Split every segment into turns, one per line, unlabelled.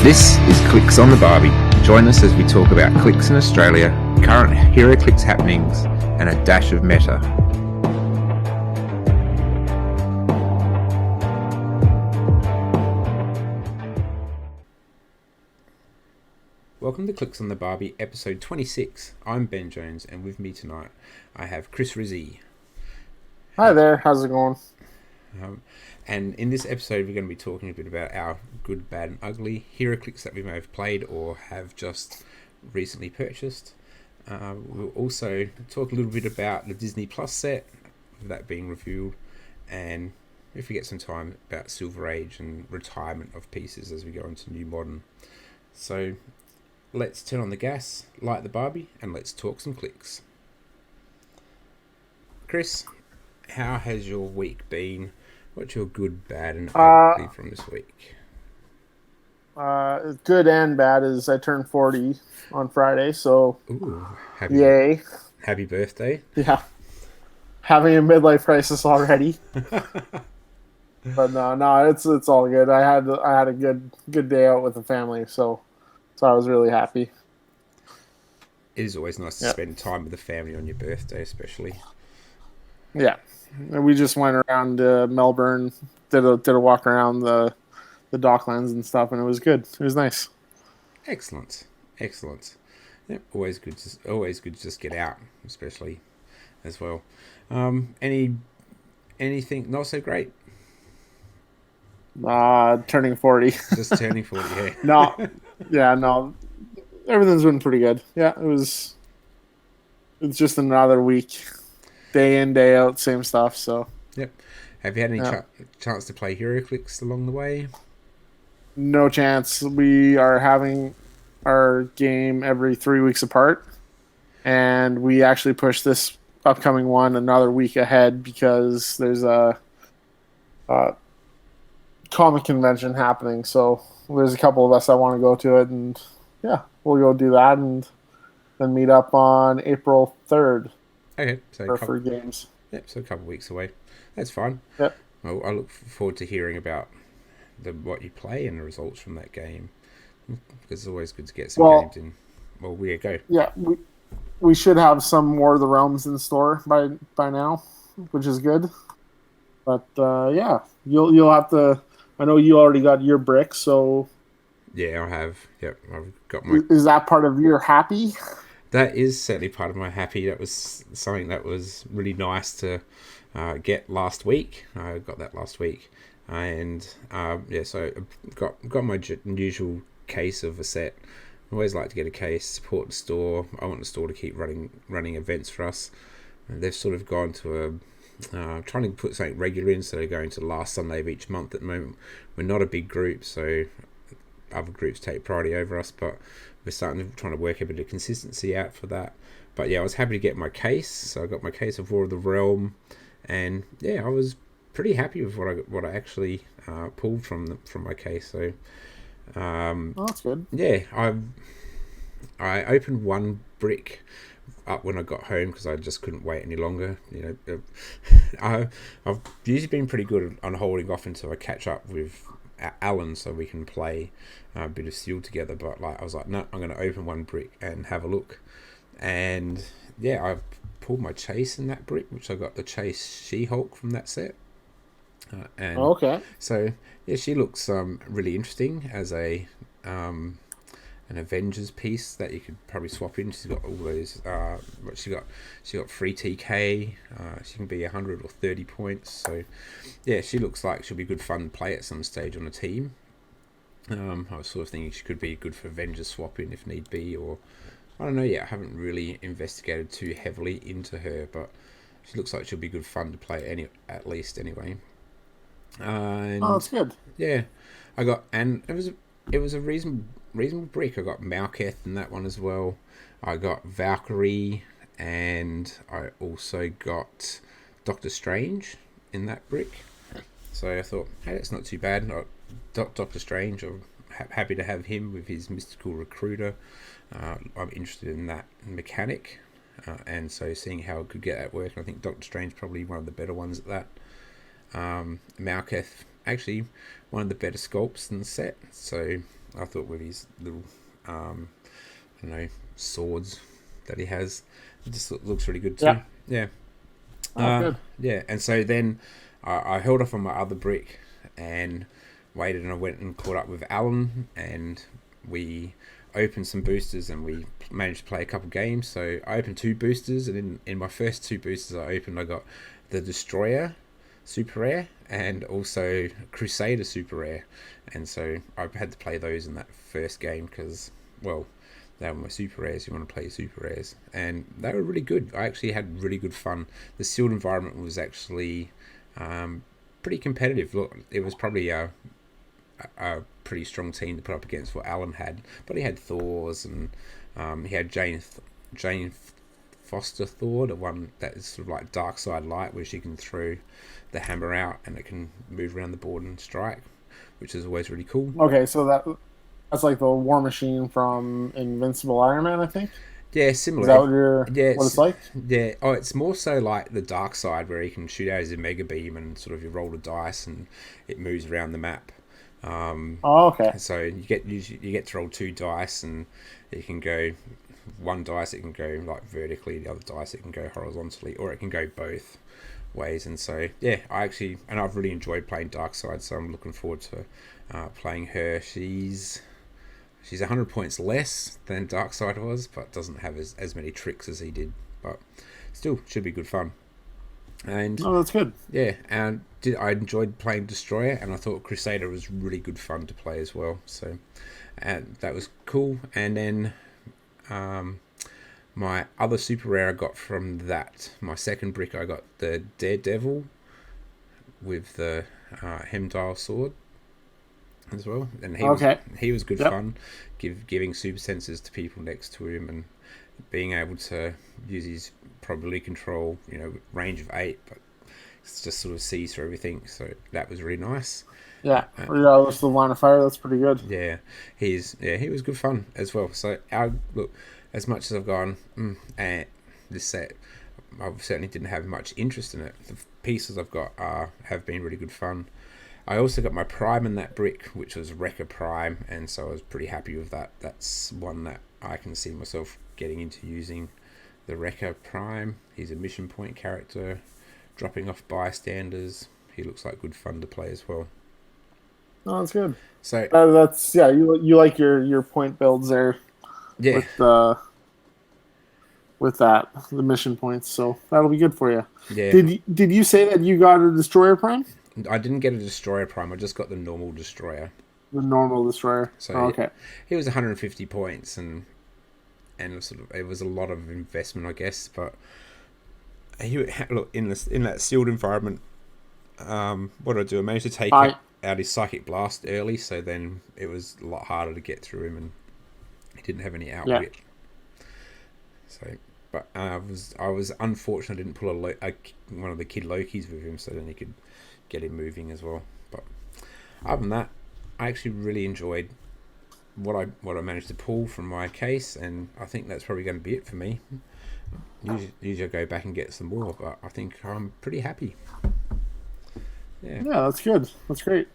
This is Clix on the Barbie. Join us as we talk about Clix in Australia, current heroclix happenings, and a dash of meta. Welcome to Clix on the Barbie, episode 26. I'm Ben Jones, and with me tonight I have Chris Rizzi.
Hi there, how's it going?
And in this episode we're going to be talking a bit about our good, bad and ugly heroclix that we may have played or have just recently purchased. We'll also talk a little bit about the Disney Plus set, that being reviewed, and if we get some time, about Silver Age and retirement of pieces as we go into New Modern. So let's turn on the gas, light the Barbie, and let's talk some Clix. Chris, how has your week been? What's your good, bad, and ugly from this week?
Good and bad is I turned 40 on Friday, so
Ooh,
yay.
Happy birthday.
Yeah. Having a midlife crisis already. But no, it's all good. I had a good day out with the family, so I was really happy.
It is always nice to spend time with the family on your birthday, especially.
Yeah. And we just went around Melbourne, did a walk around the docklands and stuff, and it was good. It was nice.
Excellent. Yeah, always good to just get out, especially as well. Anything not so great?
Turning 40.
Just turning 40,
yeah. No. Everything's been pretty good. Yeah, it's just another week. Day in, day out, same stuff. So.
Yep. Have you had any chance to play heroclix along the way?
No chance. We are having our game every 3 weeks apart, and we actually pushed this upcoming one another week ahead because there's a comic convention happening. So there's a couple of us that want to go to it, and yeah, we'll go do that, and then meet up on April 3rd.
Okay, so
for games.
Yep, so a couple of weeks away. That's fine.
Yep.
Well, I look forward to hearing about what you play and the results from that game, because it's always good to get some games in. Well, we go.
Yeah, we should have some more of the realms in store by now, which is good. But yeah, you'll have to. I know you already got your bricks, so.
Yeah, I have. Yep, I've got my.
Is that part of your happy?
That is certainly part of my happy. That was something that was really nice to get last week. I got that last week, and so I got my usual case of a set. I always like to get a case, support the store. I want the store to keep running events for us. And they've sort of gone to trying to put something regular in, so they're going to the last Sunday of each month. At the moment, we're not a big group, so other groups take priority over us, but we're trying to work a bit of consistency out for that. But yeah, I was happy to get my case. So I got my case of War of the Realm, and yeah, I was pretty happy with what I actually pulled from my case. So
that's good.
Yeah, I opened one brick up when I got home because I just couldn't wait any longer. You know, I've usually been pretty good on holding off until I catch up with Alan so we can play a bit of Steel together, but I was like, no, I'm going to open one brick and have a look. And yeah, I pulled my Chase in that brick, which I got the Chase She-Hulk from that set. And
okay.
So yeah, she looks really interesting as an Avengers piece that you could probably swap in. She's got all those. She got free TK. She can be 100 or 30 points. So yeah, she looks like she'll be good fun to play at some stage on a team. I was sort of thinking she could be good for Avengers swapping if need be, or I don't know yet. I haven't really investigated too heavily into her, but she looks like she'll be good fun to play at least anyway. And
that's good.
Yeah, it was a reasonable brick. I got Malketh in that one as well. I got Valkyrie, and I also got Doctor Strange in that brick. So I thought, hey, that's not too bad. Doctor Strange, I'm happy to have him with his mystical recruiter. I'm interested in that mechanic, and so seeing how I could get that working. I think Doctor Strange probably one of the better ones at that. Malketh, actually one of the better sculpts in the set. So I thought with his little, you know, swords that he has, it just looks really good too. Yeah.
Oh, good.
Yeah, and so then I held off on my other brick and waited, and I went and caught up with Alan, and we opened some boosters, and we managed to play a couple games. So I opened 2 boosters, and in my first 2 boosters I opened, I got the Destroyer Super Rare and also Crusader Super Rare, and so I had to play those in that first game because, well, they were my super rares. You want to play super rares, and they were really good. I actually had really good fun. The sealed environment was actually pretty competitive. Look, it was probably a pretty strong team to put up against what Alan had, but he had Thor's, and he had Jane Foster Thor, the one that is sort of like Dark Side Light, where she can throw the hammer out and it can move around the board and strike, which is always really cool.
Okay, so that's like the War Machine from Invincible Iron Man, I think.
Yeah, similar.
Is that what it's like?
Yeah. Oh, it's more so like the Dark Side, where you can shoot out his Mega Beam and sort of you roll the dice and it moves around the map.
Oh, okay.
So you get to roll 2 dice, and you can go one dice. It can go like vertically. The other dice it can go horizontally, or it can go both ways. And so yeah, I've really enjoyed playing Dark Side. So I'm looking forward to playing her. She's 100 points less than Darkseid was, but doesn't have as many tricks as he did. But still, should be good fun. And
that's good.
Yeah, and I enjoyed playing Destroyer, and I thought Crusader was really good fun to play as well. So, and that was cool. And then my other super rare I got from that, my second brick, I got the Daredevil with the Hemdial sword as well, and he was good fun, giving super senses to people next to him, and being able to use his probability control, range of 8, but it's just sort of sees through everything. So that was really nice.
Regardless of the line of fire, that's pretty good.
Yeah, he was good fun as well. So look, as much as I've gone, this set, I certainly didn't have much interest in it. The pieces I've got have been really good fun. I also got my Prime in that brick, which was Wrecker Prime, and so I was pretty happy with that. That's one that I can see myself getting into using. The Wrecker Prime, he's a mission point character, dropping off bystanders. He looks like good fun to play as well.
Oh, that's good.
So
you like your point builds there.
Yeah.
With the mission points, so that'll be good for you.
Yeah.
Did you say that you got a Destroyer Prime?
I didn't get a Destroyer Prime. I just got the normal Destroyer.
The normal Destroyer.
So
okay.
He was 150 points, and it was a lot of investment, I guess. But look, in that sealed environment, what did I do? I managed to take out his Psychic Blast early, so then it was a lot harder to get through him, and he didn't have any outwit. So, but I was unfortunate I didn't pull one of the Kid Lokis with him, so then he could get him moving as well. But other than that, I actually really enjoyed what I managed to pull from my case, and I think that's probably going to be it for me. Usually I go back and get some more, but I think I'm pretty happy. Yeah,
that's good. That's great.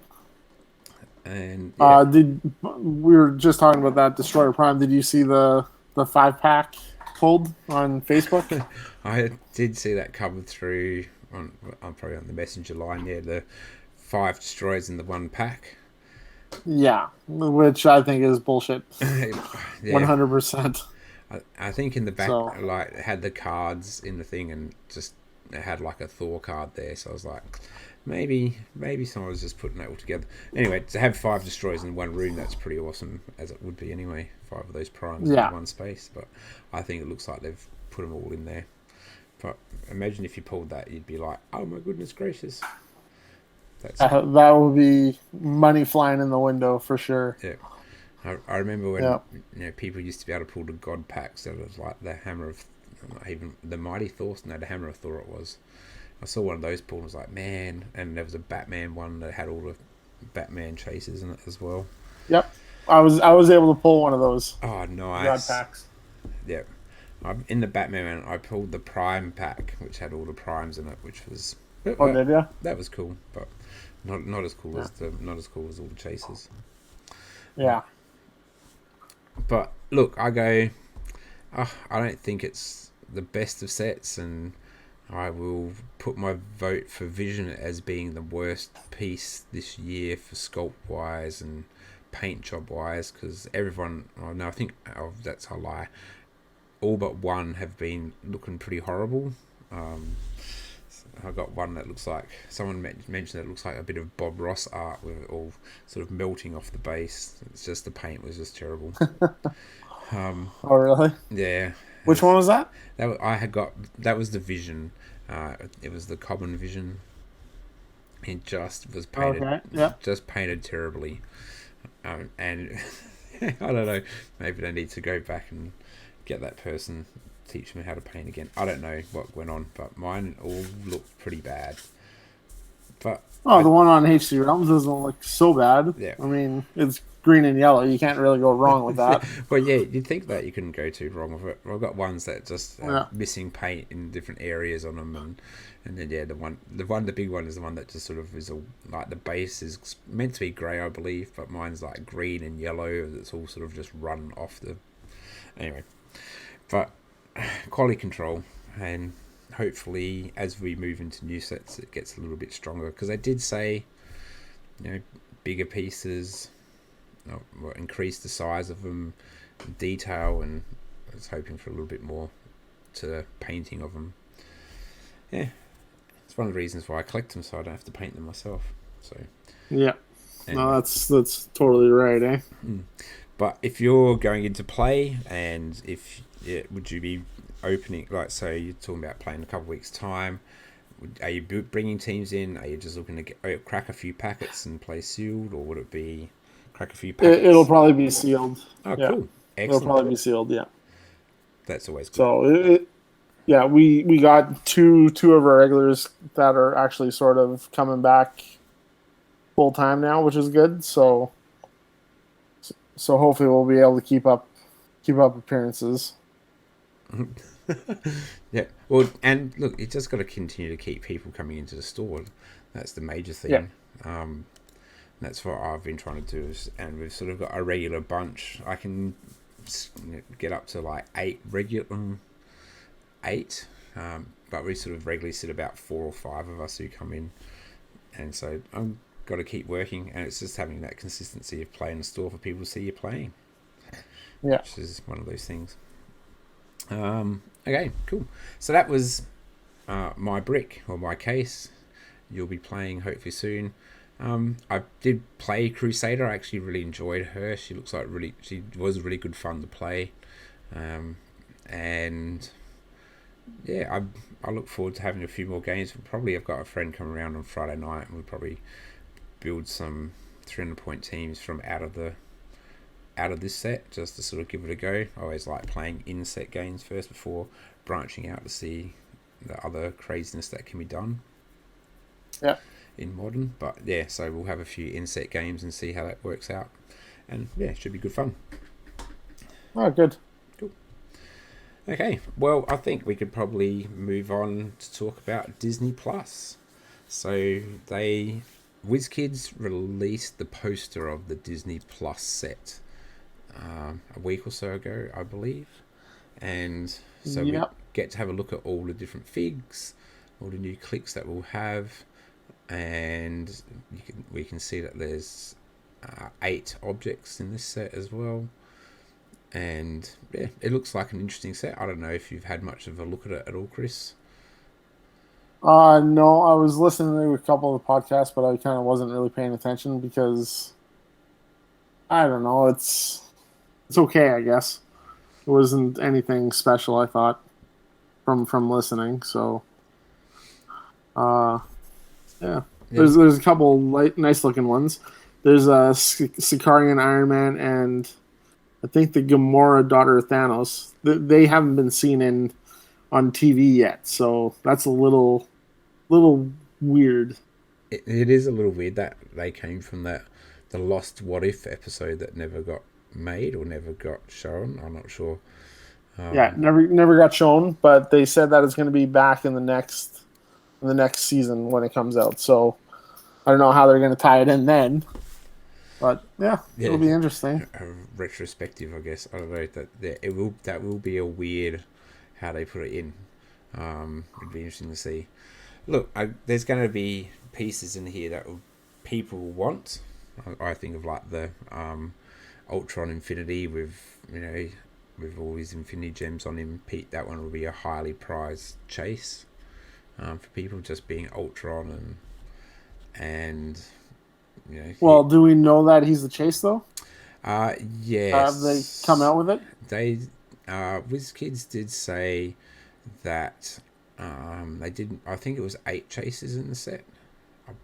And
we were just talking about that Destroyer Prime? Did you see the 5-pack pulled on Facebook?
I did see that come through on probably on the messenger line. Yeah, the 5 destroyers in the 1 pack.
Yeah, which I think is bullshit. 100%.
I think in the back, like, it had the cards in the thing, and just it had like a Thor card there. So I was like, maybe someone was just putting that all together. Anyway, to have 5 destroyers in 1 room, that's pretty awesome, as it would be anyway. 5 of those primes in 1 space. But I think it looks like they've put them all in there. But imagine if you pulled that, you'd be like, oh my goodness gracious.
That would be money flying in the window for sure.
Yeah. I remember when people used to be able to pull the God packs. So it was like the Hammer of, even the Mighty Thor. No, the Hammer of Thor it was. I saw one of those pulled and was like, man. And there was a Batman one that had all the Batman chases in it as well.
Yep. I was able to pull one of those.
Oh, nice.
God packs.
Yep. In the Batman, I pulled the Prime pack, which had all the primes in it, which was...
Oh, did you?
That was cool, but not as cool as all the chases.
Yeah.
But look, I go. Oh, I don't think it's the best of sets, and I will put my vote for Vision as being the worst piece this year for sculpt wise and paint job wise, because everyone. Oh no, I think that's a lie. All but one have been looking pretty horrible. I got one that looks like someone mentioned it looks like a bit of Bob Ross art with it all sort of melting off the base. It's just the paint was just terrible.
Oh, really?
Yeah,
Which one was that?
I had got that was the Vision. It was the Common Vision. It just was painted,
Okay, yeah.
just painted terribly, and I don't know. Maybe they need to go back and get that person teach me how to paint again. I don't know what went on, but mine all looked pretty bad. But
the one on HC Realms doesn't look so bad.
Yeah.
I mean, it's green and yellow. You can't really go wrong with that.
Well, yeah, you'd think that you couldn't go too wrong with it. I've got ones that just have missing paint in different areas on them, and then the big one is the one that just sort of is like the base is meant to be grey, I believe, but mine's like green and yellow. It's all sort of just run off the. Anyway, but quality control, and hopefully as we move into new sets it gets a little bit stronger, because they did say, bigger pieces, increase the size of them, detail, and I was hoping for a little bit more to painting of them. Yeah, it's one of the reasons why I collect them, so I don't have to paint them myself. So
yeah,
anyway.
No, that's totally right, eh?
But if you're going into play, and would you be opening, like, so you're talking about playing a couple of weeks time, are you bringing teams in? Are you just looking to crack a few packets and play sealed, or would it be crack a few packets?
It'll probably be sealed.
Oh,
yeah.
Cool. Excellent.
It'll probably be sealed, yeah.
That's always good.
So, we got two of our regulars that are actually sort of coming back full time now, which is good. So hopefully we'll be able to keep up appearances.
Yeah. Well, and look, you just got to continue to keep people coming into the store. That's the major thing. Yeah. That's what I've been trying to do, and we've sort of got a regular bunch. I can get up to like 8 regular, but we sort of regularly sit about 4 or 5 of us who come in, and so I've got to keep working, and it's just having that consistency of playing the store for people to see you playing.
Yeah,
which is one of those things. Okay, cool. So that was my brick, or my case. You'll be playing hopefully soon. I did play Crusader. I actually really enjoyed her. She was really good fun to play. And yeah, I look forward to having a few more games. I've got a friend coming around on Friday night, and we'll probably build some 300-point teams from out of this set, just to sort of give it a go. I always like playing in-set games first before branching out to see the other craziness that can be done.
Yeah.
In Modern, but yeah, so we'll have a few in-set games and see how that works out, and yeah, it should be good fun.
Oh, good.
Cool. Okay, well, I think we could probably move on to talk about Disney Plus. So WizKids released the poster of the Disney Plus set a week or so ago, I believe, and so we get to have a look at all the different figs, all the new Clix that we'll have. And we can see that there's 8 objects in this set as well, and yeah, it looks like an interesting set. I don't know if you've had much of a look at it at all, Chris.
No, I was listening to a couple of the podcasts, but I kind of wasn't really paying attention because I don't know. It's okay, I guess. It wasn't anything special, I thought, from listening. So, yeah. There's a couple nice looking ones. There's a Sicarian Iron Man, and I think the Gamora, daughter of Thanos. They haven't been seen on TV yet, so that's a little weird.
It is a little weird that they came from the Lost What If episode that never got made or never got shown. I'm not sure.
Never got shown, but they said that it's going to be back in the next season when it comes out. So I don't know how they're going to tie it in then. But yeah,
Yeah,
it'll be interesting.
a retrospective, I guess. I don't know that will be a weird how they put it in. It'd be interesting to see. Look, there's going to be pieces in here that people want. I think of like the Ultron Infinity with with all his Infinity Gems on him. Pete, that one will be a highly prized chase for people, just being Ultron and
Well, do we know that he's the Chase though? Have they come
yes,
out with it?
they WizKids did say that they didn't. I think it was 8 chases in the set,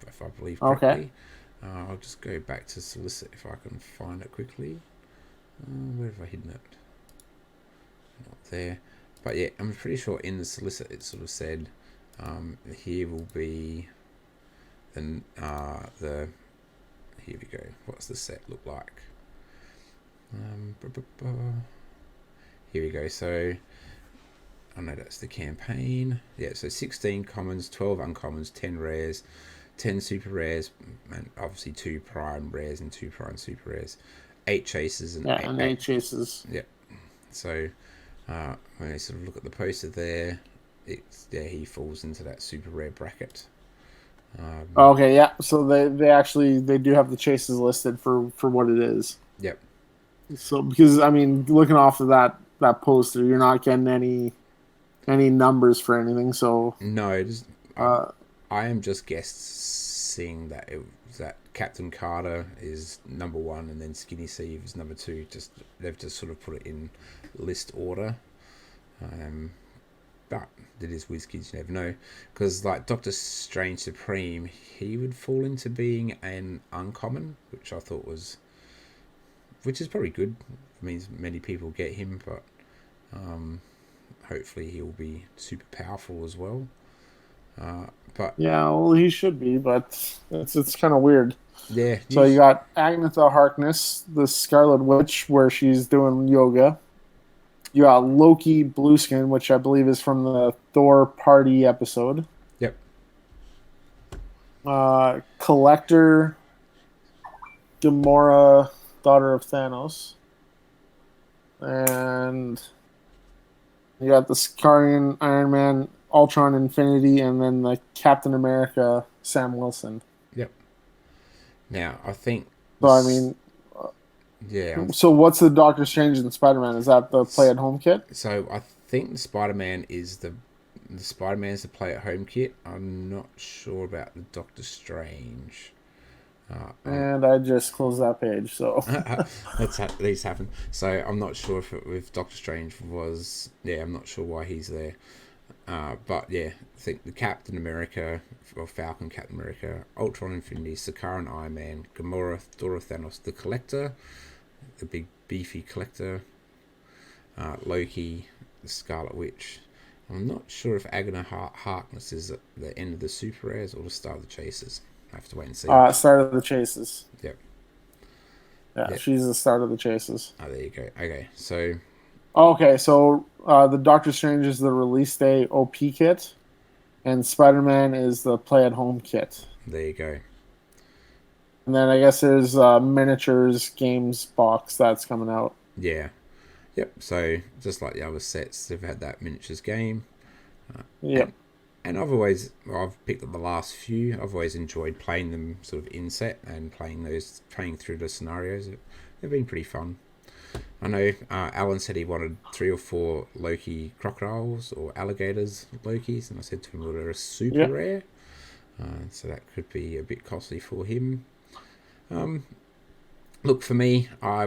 if I believe
Okay.
correctly. I'll just go back to solicit if I can find it quickly. Where have I hidden it? Not there. But yeah, I'm pretty sure in the solicit it sort of said here will be the here we go. What's the set look like? Here we go. So I know that's the campaign. Yeah, so 16 commons, 12 uncommons, 10 rares, 10 super rares, and obviously 2 prime rares and 2 prime super rares, 8 chases and
Yeah, and 8 chases.
Yep. So when I sort of look at the poster there, he falls into that super rare bracket.
Okay, yeah. So they do have the chases listed for what it is.
Yep.
So because I mean, looking off of that poster, you're not getting any numbers for anything. So
No,
uh,
I am just guessing that Captain Carter is number 1 and then Skinny Steve is number 2. They've just sort of put it in list order. But it is WizKids, you never know. Because like Doctor Strange Supreme, he would fall into being an uncommon, which I thought which is probably good. It means many people get him, but hopefully he'll be super powerful as well. But
yeah, well, he should be, but it's kind of weird.
yeah,
So you got Agnetha Harkness, the Scarlet Witch, where she's doing yoga. You got Loki Blueskin, which I believe is from the Thor party episode.
yep,
Collector Gamora, daughter of Thanos. And you got the Skarian Iron Man, Ultron Infinity, and then the Captain America Sam Wilson.
yep. Now I think
So I mean,
yeah.
so what's the Doctor Strange and Spider Man? Is that the play at home kit?
So I think the Spider-Man is the Spider-Man's the play at home kit. I'm not sure about the Doctor Strange.
And I just closed that page. So
These happen. So I'm not sure if Doctor Strange was. Yeah, I'm not sure why he's there. But yeah, I think the Captain America or Falcon, Captain America, Ultron Infinity, Sakaran Iron Man, Gamora, Dora Thanos, the Collector, the big beefy Collector, Loki, the Scarlet Witch. I'm not sure if Agna Harkness is at the end of the super rares or the start of the chases. I have to wait and see.
start of the chases.
Yep.
Yeah,
Yep.
she's the start of the chases.
Oh, there you go. Okay, so
Okay, so the Doctor Strange is the release day OP kit, and Spider Man is the play at home kit.
there you go.
And then I guess there's miniatures games box that's coming out.
Yeah. Yep. So just like the other sets, they've had that miniatures game.
Yep.
And I've picked up the last few. I've always enjoyed playing them sort of in set and playing through the scenarios. They've been pretty fun. I know Alan said he wanted 3 or 4 Loki crocodiles or alligators Lokis, and I said to him, well, they're a super rare, so that could be a bit costly for him. Look, for me, I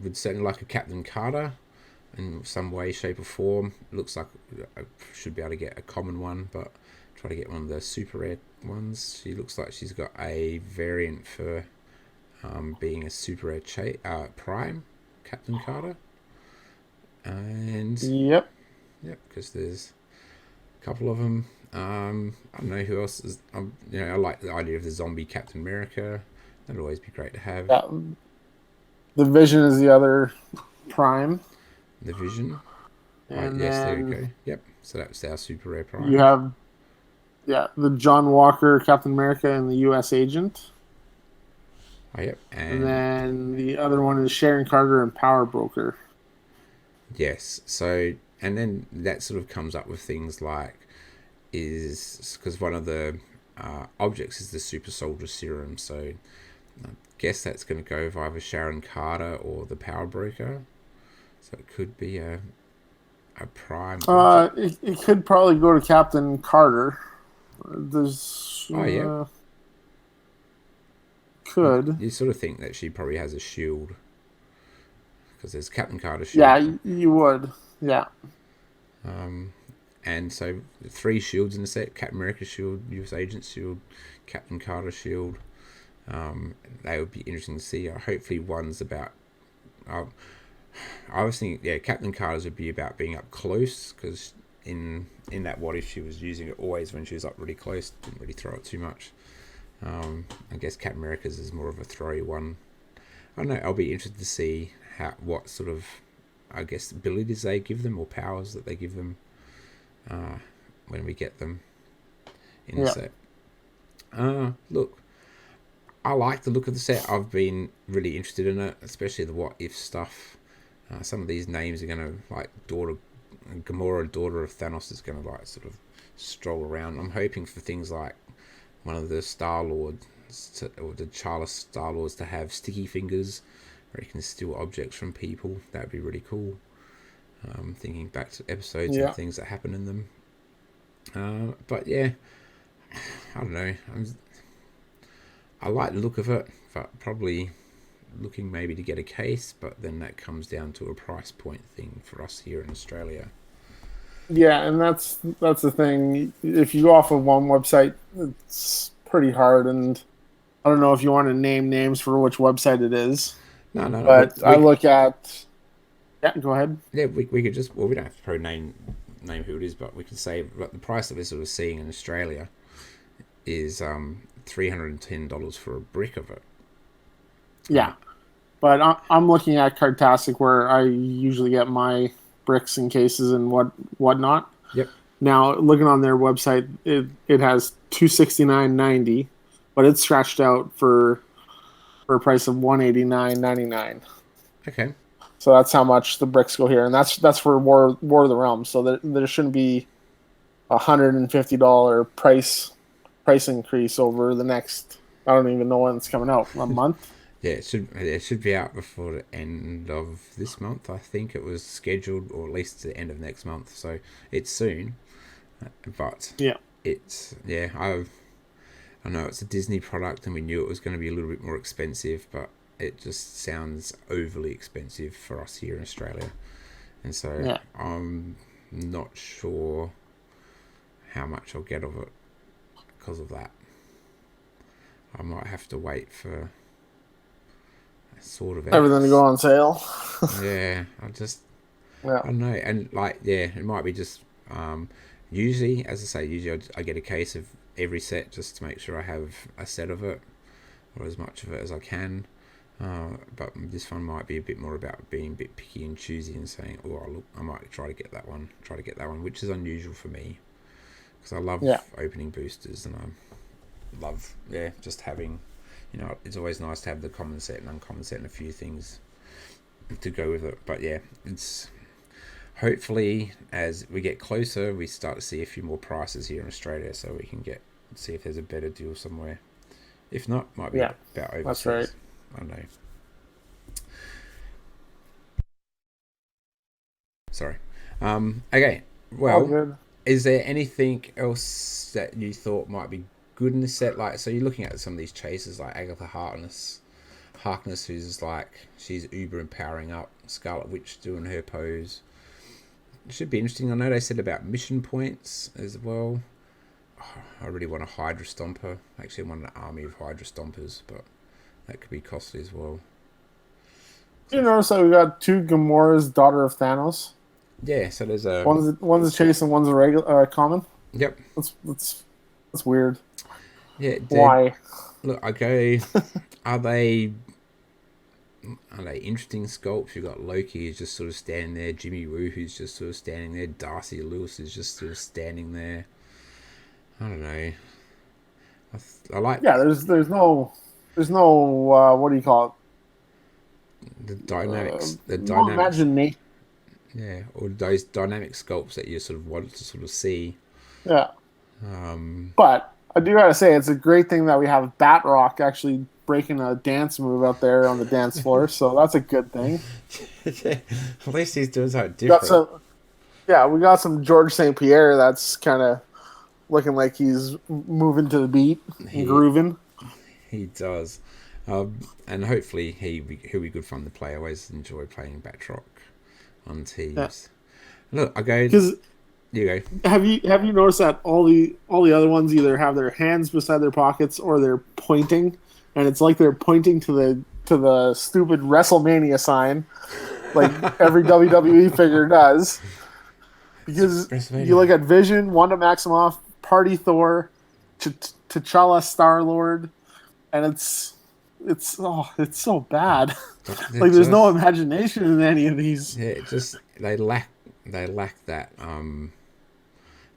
would certainly like a Captain Carter in some way, shape, or form. It looks like I should be able to get a common one, but try to get one of the super rare ones. She looks like she's got a variant for being a super rare prime Captain Carter. And
Yep.
because there's a couple of them. I don't know who else is. I like the idea of the zombie Captain America. That'd always be great to have.
Yeah. The Vision is the other prime.
The Vision.
And
yes, there we go. Yep. So that's our super rare prime.
You have the John Walker Captain America and the U.S. Agent.
Oh, yep.
And
And
then the other one is Sharon Carter and Power Broker.
yes, so and then that sort of comes up with things like is because one of the objects is the super soldier serum, so I guess that's going to go with either Sharon Carter or the Power Broker. So it could be a prime object.
It could probably go to Captain Carter. There's
Oh yeah,
could.
you sort of think that she probably has a shield because there's Captain Carter shield.
Yeah, you would. Yeah.
And so three shields in the set: Captain America shield, U.S. Agent shield, Captain Carter shield. They would be interesting to see. Hopefully, one's about. I was thinking, yeah, Captain Carter's would be about being up close because in that what if she was using it always when she was up really close, didn't really throw it too much. I guess Captain America's is more of a throwy one. I don't know. I'll be interested to see what sort of, I guess, abilities they give them or powers that they give them when we get them in the set. Look, I like the look of the set. I've been really interested in it, especially the what if stuff. Some of these names are going to, like, Gamora, daughter of Thanos, is going to, like, sort of stroll around. I'm hoping for things like one of the Star-Lords, or the T'Challa Star-Lords, to have sticky fingers where he can steal objects from people. That would be really cool. Thinking back to episodes and things that happen in them. But yeah, I don't know. I like the look of it, but probably looking maybe to get a case, but then that comes down to a price point thing for us here in Australia.
Yeah, and that's the thing. If you go off of one website, it's pretty hard, and I don't know if you want to name names for which website it is.
No.
But I look at. Yeah, go ahead.
Yeah, we could just, well, we don't have to probably name who it is, but we could say the price that we're sort of seeing in Australia is $310 for a brick of it.
Yeah, but I'm looking at Cardtastic, where I usually get my bricks and cases and whatnot.
Yep.
Now, looking on their website, it has $269.90, but it's scratched out for a price of $189.99.
Okay.
So that's how much the bricks go here, and that's for War of the Realms. So there shouldn't be $150 price increase over the next. I don't even know when it's coming out. A month.
Yeah, it should be out before the end of this month. I think it was scheduled, or at least the end of next month. So it's soon. But
yeah,
I know it's a Disney product, and we knew it was going to be a little bit more expensive, but it just sounds overly expensive for us here in Australia, and so I'm not sure how much I'll get of it because of that. I might have to wait for sort of
everything to go on sale.
Yeah, I don't know, and like, yeah, it might be just usually, as I say, usually I get a case of every set just to make sure I have a set of it or as much of it as I can. But this one might be a bit more about being a bit picky and choosy and saying, oh, look, I might try to get that one, which is unusual for me because I love opening boosters, and I love just having, it's always nice to have the common set and uncommon set and a few things to go with it. But yeah, it's hopefully as we get closer we start to see a few more prices here in Australia, so we can see if there's a better deal somewhere. If not, might be about overseas.
That's right.
I don't know. Sorry. Okay. Well, is there anything else that you thought might be good in this set? Like, so you're looking at some of these chasers, like Agatha Harkness, who's like, she's uber empowering up. Scarlet Witch doing her pose. It should be interesting. I know they said about mission points as well. Oh, I really want a Hydra Stomper. Actually, I want an army of Hydra Stompers, but that could be costly as well.
You notice that we got two Gamora's Daughter of Thanos?
Yeah, so there's a
one's a chase and one's a regular common.
Yep.
That's weird.
Yeah. Dude,
why?
Look, okay. Are they interesting sculpts? You've got Loki who's just sort of standing there, Jimmy Woo who's just sort of standing there, Darcy Lewis is just sort of standing there. I don't know. I like.
Yeah, there's no There's no what do you call
The
it?
dynamics, the
No
dynamics,
imagination.
yeah, or those dynamic sculpts that you sort of want to sort of see.
Yeah,
Um,
but I do gotta say it's a great thing that we have Batrock actually breaking a dance move out there on the dance floor. So that's a good thing.
at least he's doing something
Got
different.
some. Yeah, we got some George St. Pierre that's kind of looking like he's moving to the beat and
He
grooving.
he does, and hopefully he'll be good fun to play. I always enjoy playing Batroc on
Yeah,
teams. Look, I go.
because
You go.
have you noticed that all the other ones either have their hands beside their pockets or they're pointing, and it's like they're pointing to the stupid WrestleMania sign, like every WWE figure does.
It's
Because you
WrestleMania.
look at Vision, Wanda Maximoff, Party Thor, T'Challa Star Lord, and it's so bad.
They're
Like there's no
just
imagination in any of these.
yeah. Just they lack that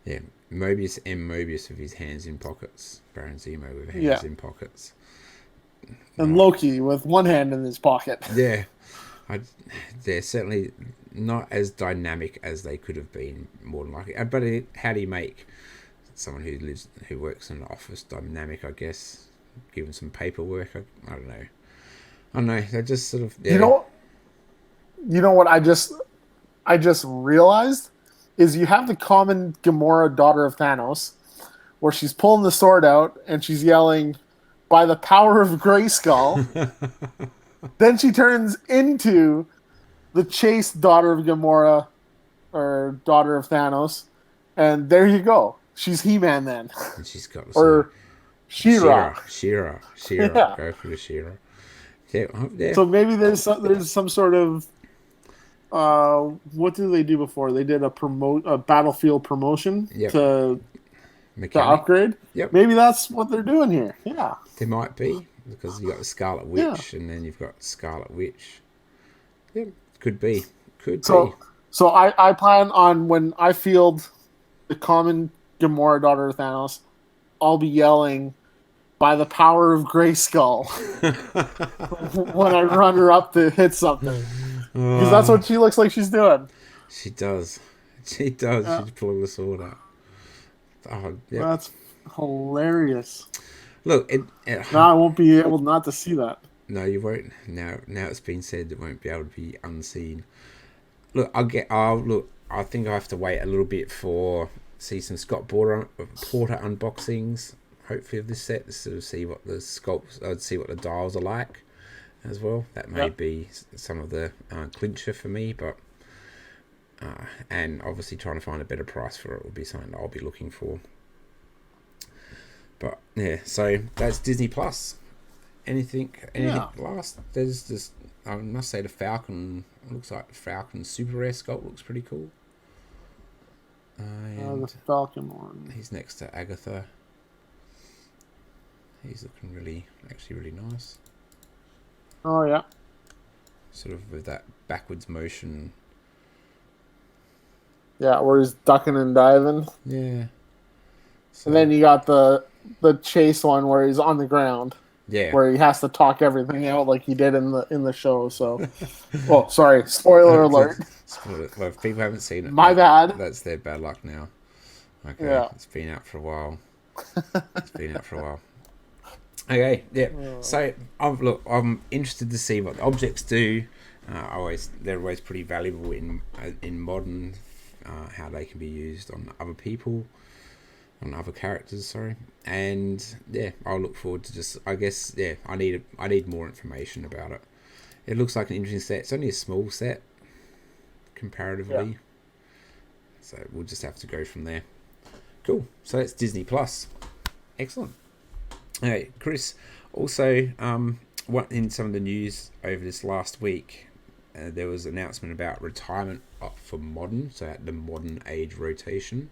yeah. Mobius with his hands in pockets. Baron Zemo with
Yeah,
hands in pockets.
and
Not
Loki with one hand in his pocket.
yeah. I, they're certainly not as dynamic as they could have been. More than likely, but how do you make someone who works in an office dynamic? I guess given some paperwork. I don't know. I don't know. They're just sort of
You
yeah.
know, you know what I just realized is you have the common Gamora, daughter of Thanos, where she's pulling the sword out and she's yelling, "By the power of Grayskull." Then she turns into the Chase, daughter of Gamora, or daughter of Thanos, and there you go. She's He-Man then,
And she's got some
or She-Ra.
Shira.
Yeah.
Go for the Shira. Yeah, yeah.
So maybe there's some sort of what did they do before? They did a battlefield promotion
Yep.
to
Mechanic.
upgrade.
Yep.
Maybe that's what they're doing here. Yeah.
There might be because you got the Scarlet
Yeah.
Witch, and then you've got Scarlet Witch. Yep. Could be. Could be.
So I plan on when I field the common Gamora, daughter of Thanos, I'll be yelling by the power of Grayskull when I run her up to hit something. Because that's
Oh,
what she looks like she's doing.
she does. She does.
Yeah,
She's pulling the sword out. Oh, yep.
that's hilarious.
Look,
Now I won't be able not to see that.
no, you won't. Now it's been said, it won't be able to be unseen. Look, look. I think I have to wait a little bit for see some Porter unboxings. Hopefully of this set to sort of see what the sculpts. I'd see what the dials are like as well. That may
Yep.
be some of the clincher for me, but and obviously trying to find a better price for it will be something that I'll be looking for. But yeah, so that's Disney Plus. Anything
Yeah.
last? There's just I must say the Falcon looks like the Falcon Super Rare sculpt looks pretty cool.
The
And
Falcon one.
he's next to Agatha. He's looking actually really nice.
Oh yeah.
Sort of with that backwards motion.
Yeah, where he's ducking and diving.
Yeah. So
And then you got the chase one where he's on the ground,
yeah.
where he has to talk everything out like he did in the show. So, well, sorry, spoiler alert.
Well, if people haven't seen it,
My bad.
that's their bad luck now. Okay,
Yeah.
it's been out for a while. Okay, yeah. So I'm interested to see what the objects do. They're always pretty valuable in modern, how they can be used on other people, on other characters. Sorry, and yeah, I'll look forward to just. I guess yeah, I need more information about it. It looks like an interesting set. It's only a small set comparatively,
Yeah.
so we'll just have to go from there. Cool. So that's Disney Plus. Excellent. Okay, Chris. Also, what in some of the news over this last week, there was an announcement about retirement for modern, so at the modern age rotation,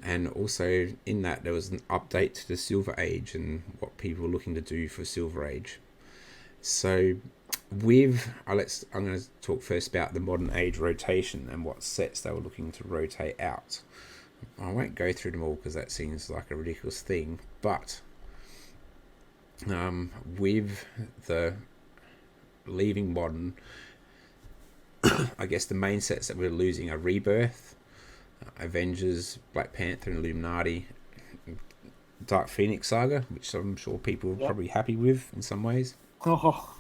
and also in that there was an update to the Silver Age and what people were looking to do for Silver Age. So, I'm going to talk first about the modern age rotation and what sets they were looking to rotate out. I won't go through them all because that seems like a ridiculous thing, but With the leaving modern, I guess the main sets that we're losing are Rebirth, Avengers, Black Panther, and Illuminati, Dark Phoenix Saga, which I'm sure people are
Yep.
probably happy with in some ways.
Oh,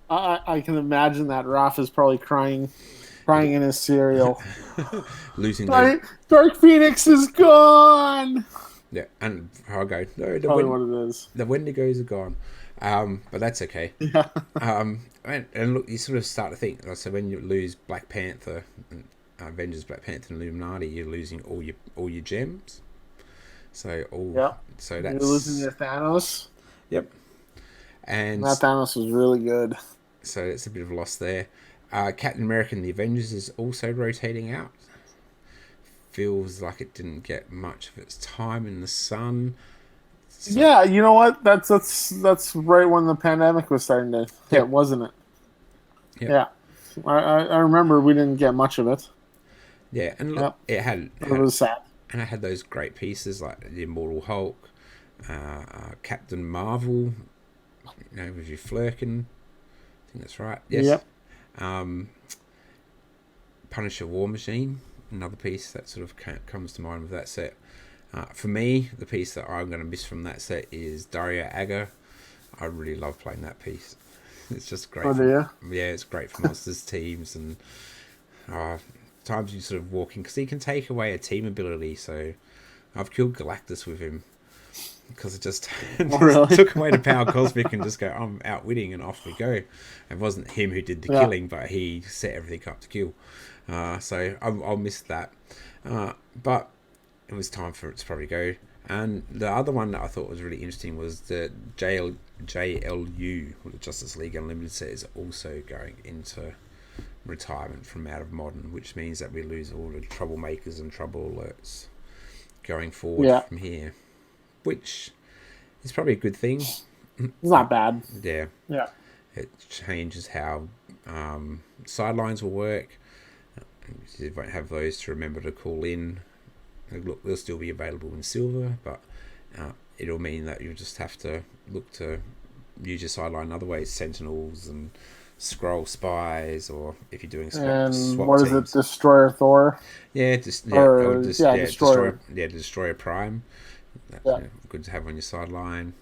I can imagine that Raph is probably crying in his cereal.
Losing those,
Dark Phoenix is gone.
yeah, and I'll go, no,
Probably what it is.
the Wendigos are gone. But that's okay.
Yeah.
And look, you sort of start to think. So when you lose Black Panther, Avengers, Black Panther, and Illuminati, you're losing all your gems. So
Yep.
so
You're
that's
losing to Thanos.
yep. And
That Thanos was really good.
so it's a bit of a loss there. Captain America and the Avengers is also rotating out. Feels like it didn't get much of its time in the sun. So,
Yeah, you know what? That's right when the pandemic was starting to hit,
Yep.
wasn't it?
Yep.
Yeah. I remember we didn't get much of it.
yeah, and look,
Yep. It was sad.
and it had those great pieces like the Immortal Hulk, Captain Marvel, with your Flurkin. I think that's right. Yes.
Yep.
Punisher War Machine, another piece that sort of comes to mind with that set. For me, the piece that I'm going to miss from that set is Dario Agger. I really love playing that piece. It's just great.
Oh, do you?
Yeah, it's great for monsters teams, and times you sort of walk in because he can take away a team ability. So I've killed Galactus with him because it just,
Really?
took away the power cosmic and just go, I'm outwitting, and off we go. It wasn't him who did the killing, but he set everything up to kill. So I'll miss that. But it was time for it to probably go. And the other one that I thought was really interesting was the JLU, or the Justice League Unlimited set, is also going into retirement from out of modern, which means that we lose all the troublemakers and trouble alerts going forward from here, which is probably a good thing.
It's not bad.
Yeah.
Yeah.
It changes how sidelines will work. You won't have those to remember to call in. Look, they'll still be available in silver, but it'll mean that you'll just have to look to use your sideline in other ways, sentinels and scroll spies, or if you're doing swap
what
teams.
is it, Destroyer Thor?
Yeah,
Destroyer.
Destroyer Prime. That's good to have on your sideline.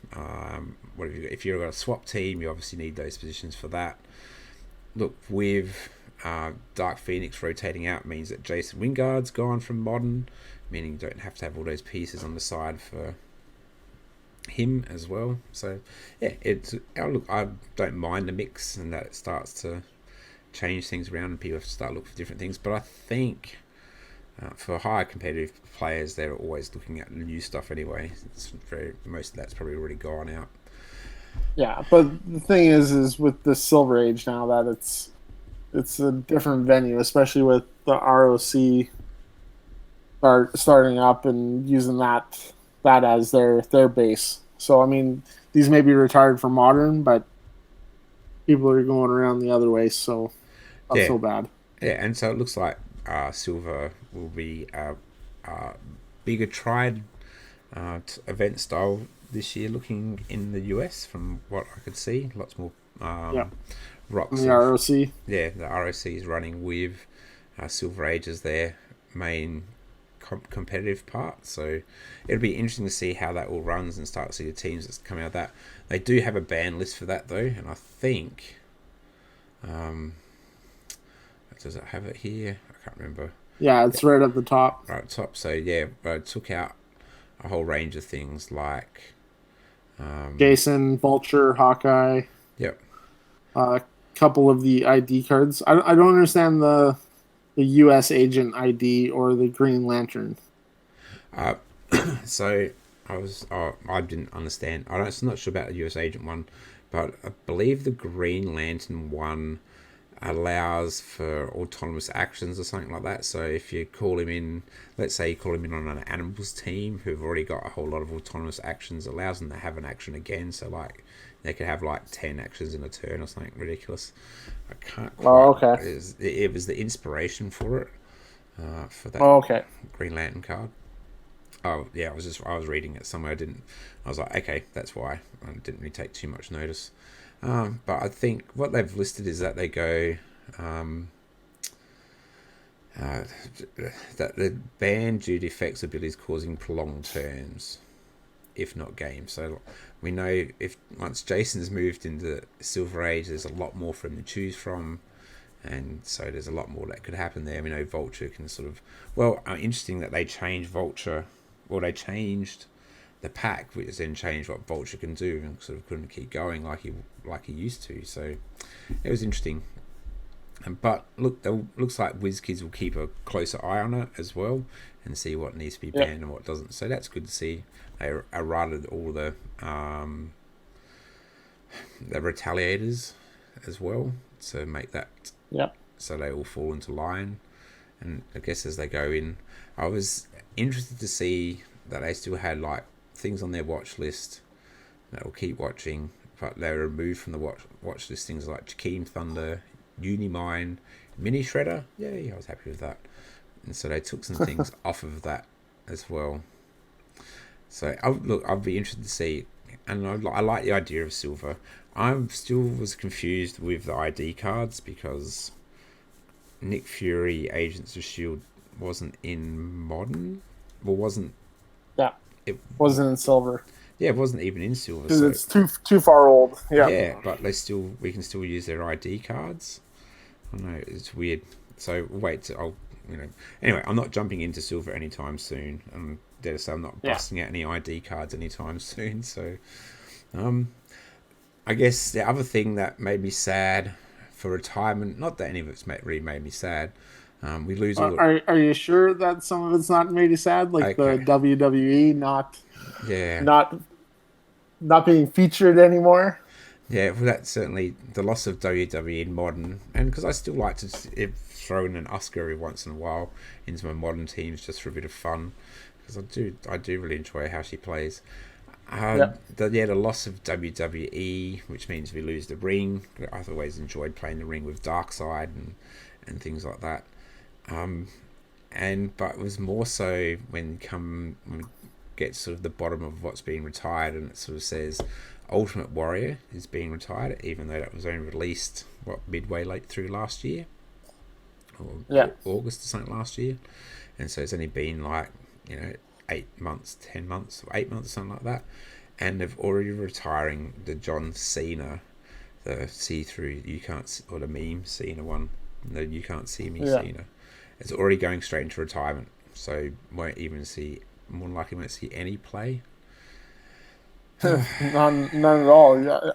What have you got? If you've got a swap team, you obviously need those positions for that. Look, with Dark Phoenix rotating out means that Jason Wingard's gone from modern, meaning you don't have to have all those pieces on the side for him as well. So yeah, look, I don't mind the mix and that it starts to change things around and people have to start looking for different things. But I think for higher competitive players, they're always looking at new stuff anyway. Most of that's probably already gone out.
Yeah, but the thing is with the Silver Age now that it's a different venue, especially with the ROC starting up and using that as their base. So I mean, these may be retired from modern, but people are going around the other way, so not so bad.
Yeah, and so it looks like silver will be a bigger tried event style this year, looking in the US from what I could see. Lots more rocks.
The ROC.
Yeah, the ROC is running with Silver Age as their main competitive part. So it'll be interesting to see how that all runs and start to see the teams that's coming out of that. They do have a ban list for that though, and I think does it have it here? I can't remember.
Yeah, it's right at the top.
Right at the top. So yeah, I took out a whole range of things like
Jason, Vulture, Hawkeye.
Yep.
A couple of the ID cards. I don't understand the U.S. agent ID or the Green Lantern.
So I didn't understand. I'm not sure about the U.S. agent one, but I believe the Green Lantern one allows for autonomous actions or something like that. So if you call him in, let's say you call him in on an animals team who've already got a whole lot of autonomous actions, allows them to have an action again. So like they could have like 10 actions in a turn or something ridiculous. I can't quite.
Oh, okay.
It was the inspiration for it, for that
Oh, okay.
Green Lantern card. Oh yeah, I was reading it somewhere. I was like, okay, that's why. I didn't really take too much notice. But I think what they've listed is that they go um, uh, that the banned due to effects abilities causing prolonged turns, if not games. So we know if once Jason's moved into Silver Age, there's a lot more for him to choose from, and so there's a lot more that could happen there. We know Vulture can sort of interesting that they changed Vulture, or they changed the pack, which then changed what Vulture can do, and sort of couldn't keep going like he used to. So it was interesting. But look, looks like WizKids will keep a closer eye on it as well, and see what needs to be banned and what doesn't. So that's good to see. They errated all the retaliators as well to make that so they all fall into line. And I guess as they go in, I was interested to see that they still had like things on their watch list that will keep watching, but they were removed from the watch list. Things like Jakeem Thunder, Unimine, Mini Shredder. Yeah, I was happy with that. And so they took some things off of that as well. So I'll be interested to see. And I like the idea of silver. I still was confused with the ID cards because Nick Fury Agents of S.H.I.E.L.D. wasn't in modern. Well, wasn't.
Yeah. It wasn't in silver.
Yeah, it wasn't even in silver.
Because it's too far old. Yeah.
Yeah, but we can still use their ID cards. I don't know, it's weird. So wait, anyway, I'm not jumping into silver anytime soon. I'm not busting out any ID cards anytime soon. So, I guess the other thing that made me sad for retirement, not that any of it's really made me sad. We lose all.
Are you sure that some of it's not made you sad? Like the WWE not being featured anymore.
Yeah, well, that's certainly the loss of WWE in modern, and because I still like to throw in an Oscar every once in a while into my modern teams just for a bit of fun, because I do really enjoy how she plays. The loss of WWE, which means we lose the ring. I've always enjoyed playing the ring with Darkseid and things like that. But it was more so when we get sort of the bottom of what's being retired, and it sort of says Ultimate Warrior is being retired, even though that was only released midway late through last year, or August or something last year, and so it's only been 8 months, 10 months, or 8 months, something like that, and they've already retiring the John Cena, the see-through or the meme Cena one, the you can't see me Cena. It's already going straight into retirement, so more than likely won't see any play.
None at all. Yeah.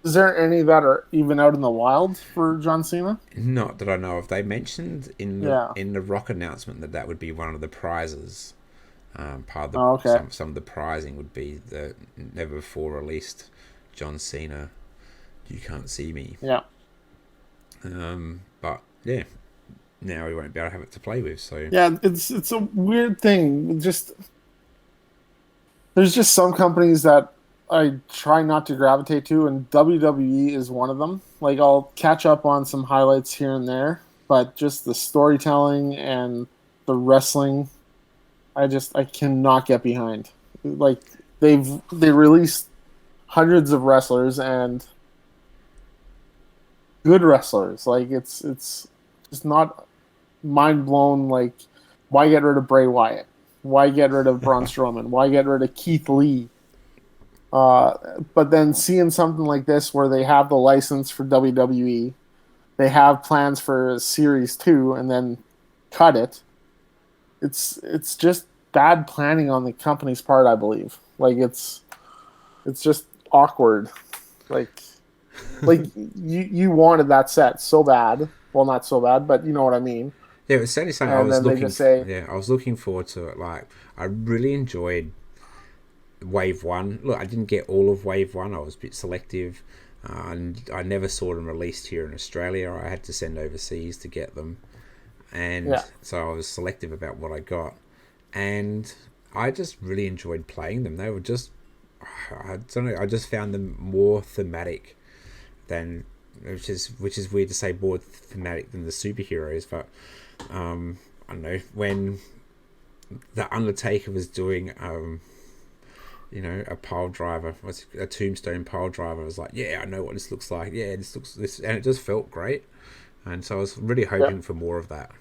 Is there any that are even out in the wild for John Cena?
Not that I know of. They mentioned in the Rock announcement that would be one of the prizes. Part of some of the prizing would be the never before released John Cena You Can't See Me.
Yeah.
But yeah, now we won't be able to have it to play with. So
yeah, it's a weird thing. There's just some companies that I try not to gravitate to, and WWE is one of them. Like, I'll catch up on some highlights here and there, but just the storytelling and the wrestling, I cannot get behind. Like, they released hundreds of wrestlers and good wrestlers. Like, it's just not mind blown. Like, why get rid of Bray Wyatt? Why get rid of Braun Strowman? Why get rid of Keith Lee? But then seeing something like this where they have the license for WWE, they have plans for Series 2, and then cut it. It's just bad planning on the company's part, I believe. Like, it's just awkward. Like you wanted that set so bad. Well, not so bad, but you know what I mean.
Yeah, it was certainly something I was looking forward to it. Like, I really enjoyed Wave 1. Look, I didn't get all of Wave 1. I was a bit selective. And I never saw them released here in Australia. I had to send overseas to get them. And so I was selective about what I got. And I just really enjoyed playing them. They were just, I don't know, I just found them more thematic than, which is weird to say, more thematic than the superheroes, but I don't know, when the Undertaker was doing a pile driver, a tombstone pile driver. I was like, yeah, I know what this looks like. Yeah, this, and it just felt great. And so I was really hoping for more of that.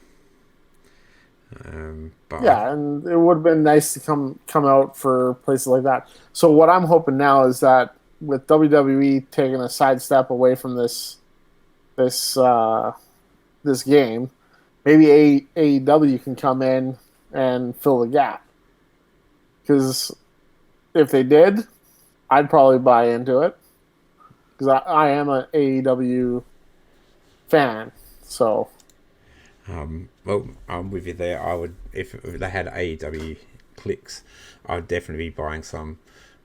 Yeah, and it would have been nice to come out for places like that. So what I'm hoping now is that with WWE taking a sidestep away from this this game, maybe AEW can come in and fill the gap. Because if they did, I'd probably buy into it. Because I am an AEW fan. So,
well, I'm with you there. I would, if they had AEW Clix, I'd definitely be buying some.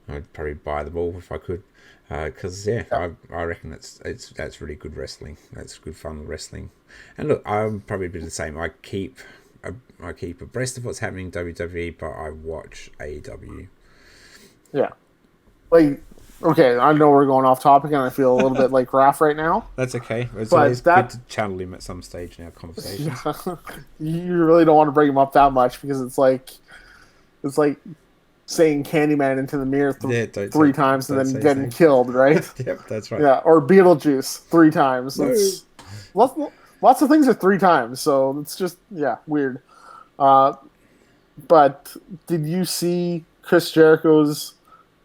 I'd probably buy them all if I could. Because I reckon that's really good wrestling. That's good fun wrestling. And look, I'm probably be the same. I keep abreast of what's happening in WWE, but I watch AEW.
yeah. Like, okay, I know we're going off topic, and I feel a little bit like Raph right now.
That's okay. It's always good to channel him at some stage in our conversation.
You really don't want to bring him up that much because it's like saying Candyman into the mirror three times and then getting killed, right?
Yep, that's right.
Yeah, or Beetlejuice 3 times.
No.
Lots of things are 3 times, so it's just weird. But did you see Chris Jericho's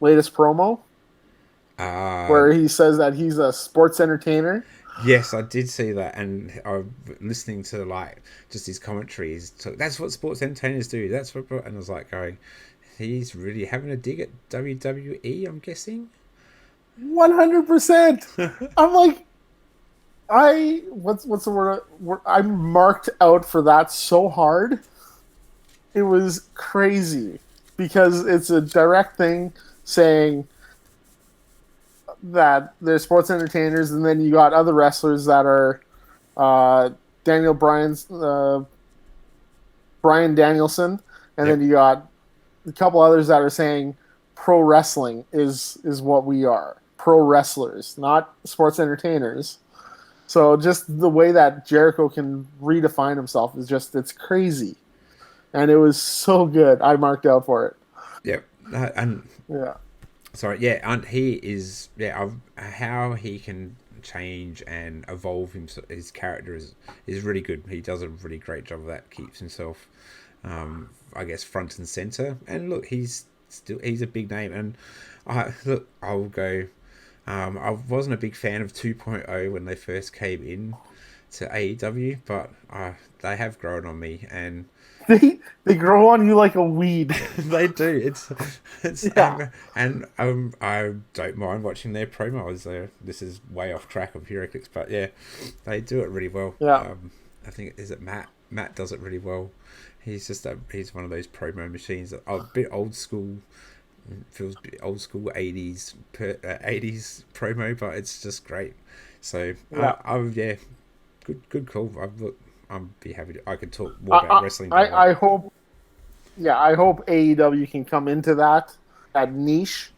latest promo? Where he says that he's a sports entertainer?
Yes, I did see that, and I'm listening to just his commentaries. That's what sports entertainers do. That's what, and I was like going, he's really having a dig at WWE. I'm guessing.
100%. I'm like, what's the word? I'm marked out for that so hard. It was crazy because it's a direct thing saying that they're sports entertainers, and then you got other wrestlers that are Brian Danielson, and then you got a couple others that are saying pro wrestling is what we are. Pro wrestlers, not sports entertainers. So just the way that Jericho can redefine himself is it's crazy. And it was so good. I marked out for it.
Yep. And sorry, yeah, and he is how he can change and evolve his character is really good. He does a really great job of that. Keeps himself, I guess, front and center. And look, he's a big name. And I'll go. I wasn't a big fan of 2.0 when they first came in to AEW, but they have grown on me, and
they grow on you like a weed.
They do. It's and I don't mind watching their promos. This is way off track of heroclix, but yeah, they do it really well. I think Matt. Matt does it really well. He's he's one of those promo machines that are a bit old school. Feels a bit old school 80s promo, but it's just great. So good call. I'm be happy I could talk more about wrestling.
I hope AEW can come into that niche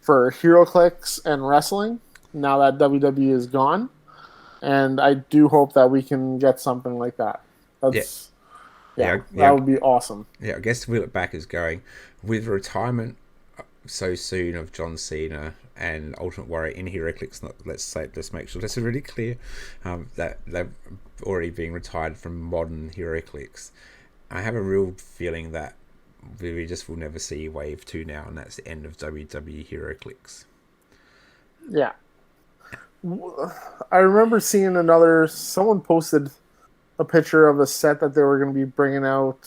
for heroclix and wrestling now that WWE is gone, and I do hope that we can get something like that. That would be awesome.
Yeah, I guess to wheel it back is going with retirement so soon of John Cena and Ultimate Warrior in heroclix. Let's make sure that's really clear that they're already being retired from modern heroclix. I have a real feeling that we just will never see Wave 2 now, and that's the end of WWE heroclix.
Yeah, I remember seeing someone posted a picture of a set that they were going to be bringing out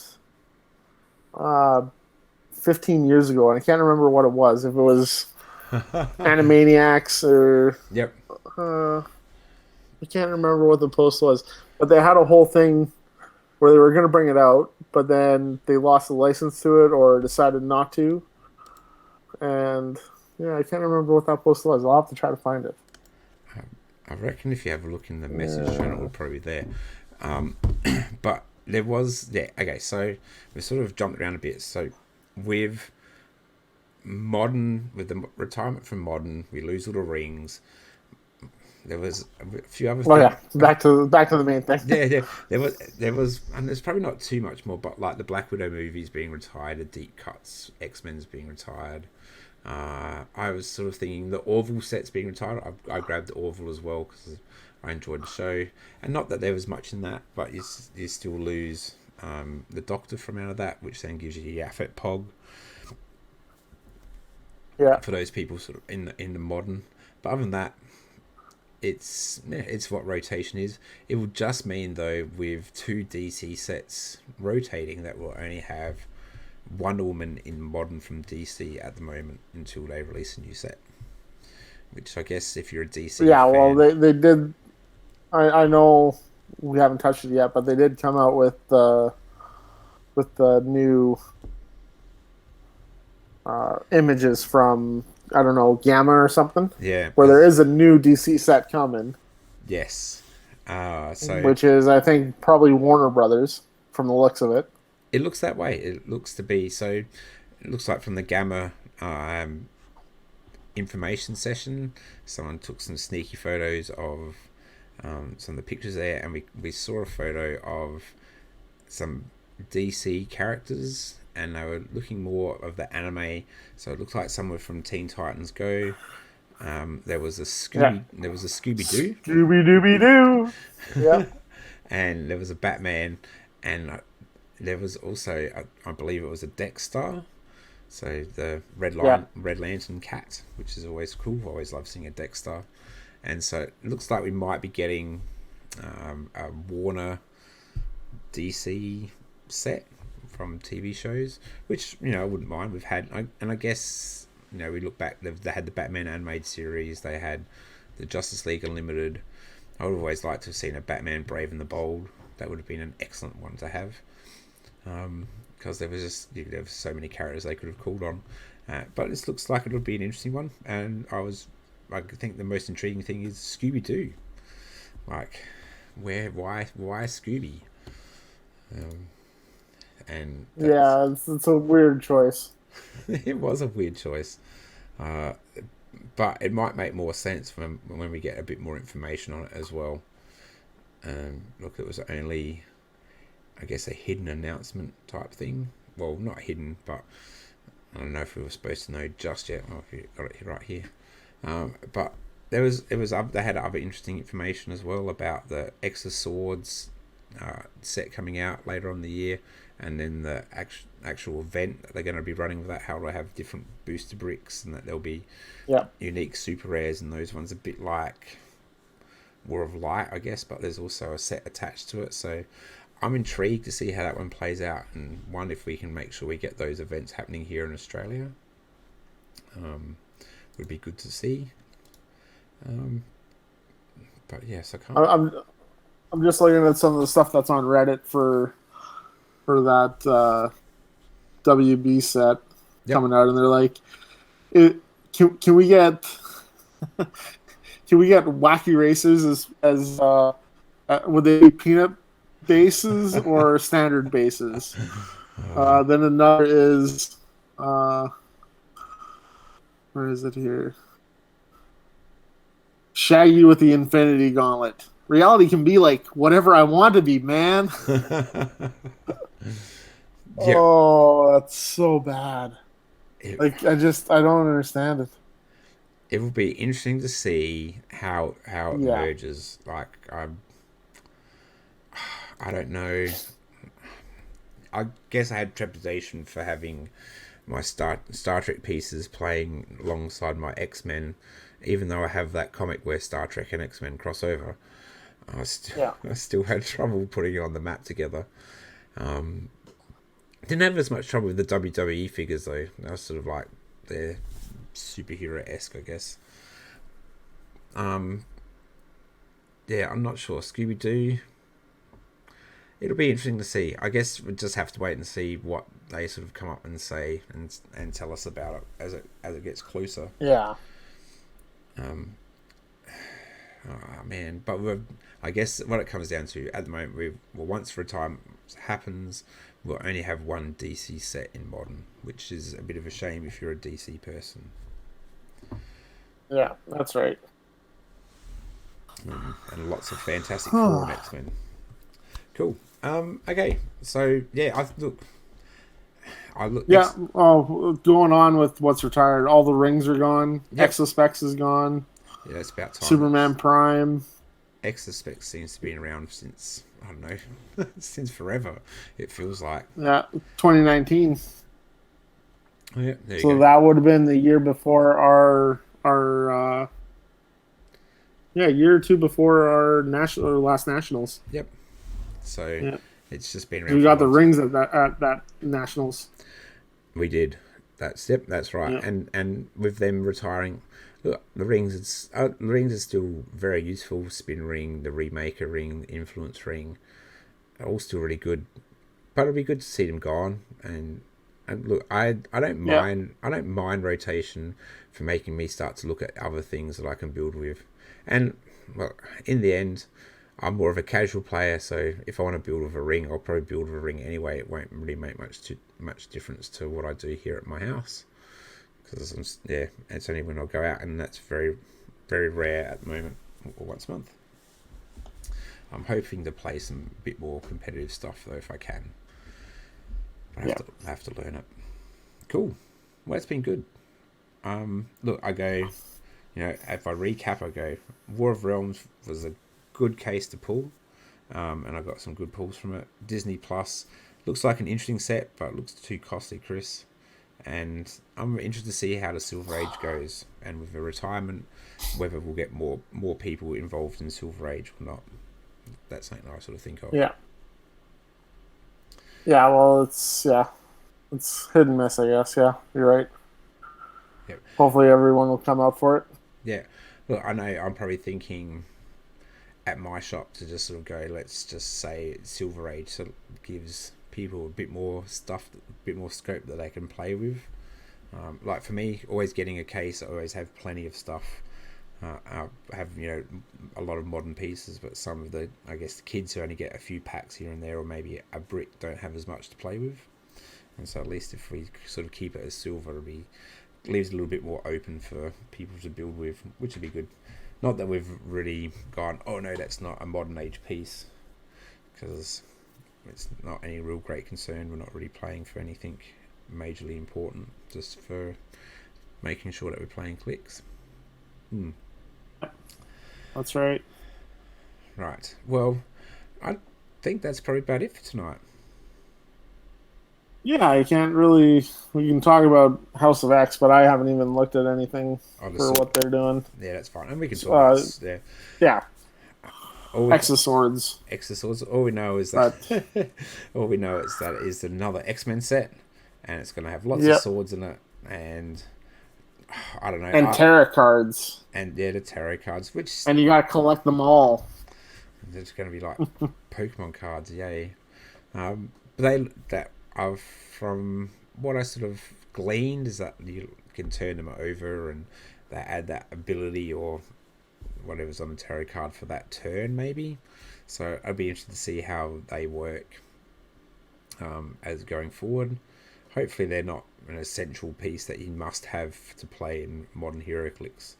15 years ago, and I can't remember what it was. If it was Animaniacs or...
Yep.
I can't remember what the post was, but they had a whole thing where they were going to bring it out, but then they lost the license to it or decided not to. And I can't remember what that post was. I'll have to try to find it.
I reckon if you have a look in the message channel, it'll probably be there. But there was... Yeah, okay, so we sort of jumped around a bit. So with the retirement from modern, we lose all the rings. there was a few other
Oh
things.
yeah, back to the main thing.
Yeah, there was, and there's probably not too much more, but like the Black Widow movies being retired, the Deep Cuts X Men's being retired. I was sort of thinking the Orville set's being retired. I grabbed the Orville as well because I enjoyed the show, and not that there was much in that, but you still lose the Doctor from out of that, which then gives you Yaphet Pog
Yeah,
for those people sort of in the modern. But other than that, it's what rotation is. It will just mean though with two DC sets rotating that we'll only have Wonder Woman in modern from DC at the moment until they release a new set. Which I guess if you're a DC
yeah.
fan,
Well, they did. I know we haven't touched it yet, but they did come out with the new images from, I don't know, Gamma or something,
yeah,
where there is a new DC set coming,
yes. So
which is, I think, probably Warner Brothers from the looks of it.
it looks that way. It looks to be so. It looks like from the Gamma information session, someone took some sneaky photos of some of the pictures there, and we saw a photo of some DC characters, and they were looking more of the anime. So it looked like some were from Teen Titans Go. There was a Scooby Doo,
Scooby Dooby Doo. Yeah,
and there was a Batman, and there was also I believe it was a Dexter. So the Red Lantern cat, which is always cool. I always love seeing a Dexter, and so it looks like we might be getting a Warner DC set from TV shows, which I wouldn't mind. We've had, and I guess we look back. They had the Batman animated series. They had the Justice League Unlimited. I would have always liked to have seen a Batman Brave and the Bold. That would have been an excellent one to have, because there was so many characters they could have called on. But this looks like it would be an interesting one, and I think the most intriguing thing is Scooby Doo. Like, why Scooby? And
yeah, it's a weird choice.
it was a weird choice, but it might make more sense when we get a bit more information on it as well. Look, it was only, I guess, a hidden announcement type thing. Well, not hidden, but I don't know if we were supposed to know just yet. Oh, if you got it right here. But they had other interesting information as well about the Extra Swords set coming out later on in the year, and then the actual event that they're going to be running with that, how they'll have different booster bricks, and that there'll be unique super rares, and those ones a bit like War of Light, I guess, but there's also a set attached to it. So I'm intrigued to see how that one plays out, and one, if we can make sure we get those events happening here in Australia, would be good to see. But yes, I can't.
I'm just looking at some of the stuff that's on Reddit for that WB set coming out, and they're like, can we get can we get wacky racers as would they be peanut bases or standard bases? Then another is where is it here? Shaggy with the Infinity Gauntlet. Reality can be like whatever I want to be, man.
Yeah.
Oh, that's so bad. I don't understand it.
It will be interesting to see how it emerges. Like, I don't know. I guess I had trepidation for having my Star Trek pieces playing alongside my X-Men, even though I have that comic where Star Trek and X-Men cross over. I still had trouble putting it on the map together. Didn't have as much trouble with the WWE figures though. That was sort of like they're superhero-esque, I guess. Yeah, I'm not sure. Scooby Doo. It'll be interesting to see. I guess we'll just have to wait and see what they sort of come up and say and tell us about it as it gets closer.
Yeah.
Oh man, but I guess what it comes down to at the moment, once for a time happens, we'll only have one DC set in modern, which is a bit of a shame if you're a DC person.
Yeah, that's right.
X-Men and lots of Fantastic Four and X-Men. Cool. Okay. So yeah, I look.
Yeah. Oh, going on with what's retired. All the rings are gone.
Yep.
Exospecs is gone.
Yeah, it's about time.
Superman Prime.
Exospec seems to be around since, I don't know, since forever. It feels like.
Yeah, 2019.
Oh, yeah, there you
So
go.
that would have been the year before our a year or two before our last nationals.
Yep. So
Yeah.
it's just been around.
We
for
got
a
the
long
rings at that nationals.
We did. That's right.
Yeah.
And with them retiring, look, the rings are still very useful. Spin ring, the remaker ring, the influence ring, are all still really good. But it'll be good to see them gone. And look, I don't mind rotation for making me start to look at other things that I can build with. And well, in the end, I'm more of a casual player, so if I want to build with a ring, I'll probably build with a ring anyway. It won't really make much difference to what I do here at my house, because it's only when I go out, and that's very, very rare at the moment, or once a month. I'm hoping to play some bit more competitive stuff though, if I can. But I have to learn it. Cool. Well, it's been good. Look, I go. If I recap, I go. War of Realms was a good case to pull, and I got some good pulls from it. Disney Plus looks like an interesting set, but looks too costly, Chris. And I'm interested to see how the Silver Age goes, and with the retirement, whether we'll get more people involved in Silver Age or not. That's something I sort of think of.
Yeah. Yeah. Well, it's hit and miss, I guess. Yeah, you're right.
Yep.
Hopefully, everyone will come out for it.
Yeah. Look, I know I'm probably thinking at my shop to just sort of go, let's just say Silver Age, so it gives people a bit more stuff, a bit more scope that they can play with. Like for me, always getting a case, I always have plenty of stuff. I have a lot of modern pieces, but some of the kids who only get a few packs here and there, or maybe a brick, don't have as much to play with. And so at least if we sort of keep it as silver, it leaves a little bit more open for people to build with, which would be good. Not that we've really gone, oh no, that's not a modern age piece, because it's not any real great concern. We're not really playing for anything majorly important, just for making sure that we're playing Clix.
That's right.
Right. Well, I think that's probably about it for tonight.
Yeah, I can't really. We can talk about House of X, but I haven't even looked at anything for what they're doing.
Yeah, that's fine, and we can talk about
yeah.
Exoswords.
Exoswords.
All we know is that it is another X-Men set, and it's going to have lots of swords in it, and I don't know.
And tarot cards.
And the tarot cards,
and you got to collect them all.
It's going to be like Pokemon cards, yay! But from what I sort of gleaned is that you can turn them over, and they add that ability or whatever's on the tarot card for that turn, maybe. So I'd be interested to see how they work as going forward. Hopefully they're not an essential piece that you must have to play in modern heroclix.